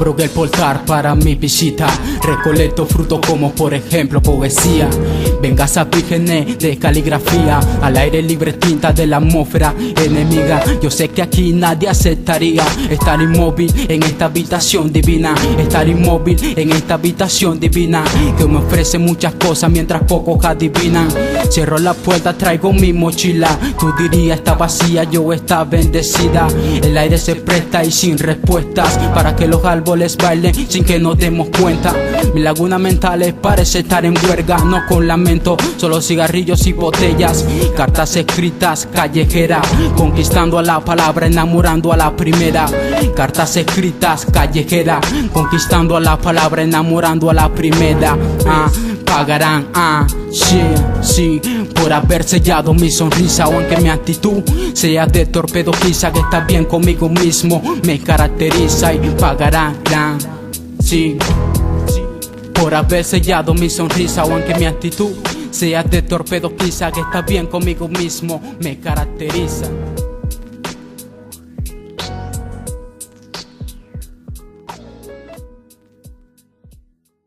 Abro el portal para mi visita, recolecto frutos como por ejemplo poesía. Vengas a vírgenes de caligrafía, al aire libre tinta de la atmósfera enemiga. Yo sé que aquí nadie aceptaría estar inmóvil en esta habitación divina, estar inmóvil en esta habitación divina, que me ofrece muchas cosas mientras pocos adivinan. Cierro la puerta, traigo mi mochila, tú dirías está vacía, yo está bendecida. El aire se presta y sin respuestas, para que los árboles bailen sin que nos demos cuenta. Mi laguna mental parece estar en huelga, no con lamento, solo cigarrillos y botellas. Cartas escritas, callejera, conquistando a la palabra, enamorando a la primera. Cartas escritas, callejera, conquistando a la palabra, enamorando a la primera. Pagarán, sí, por haber sellado mi sonrisa, o aunque mi actitud sea de torpedo, quizá que está bien conmigo mismo me caracteriza. Y pagarán, sí, por haber sellado mi sonrisa, o aunque mi actitud sea de torpedo, quizá que está bien conmigo mismo me caracteriza.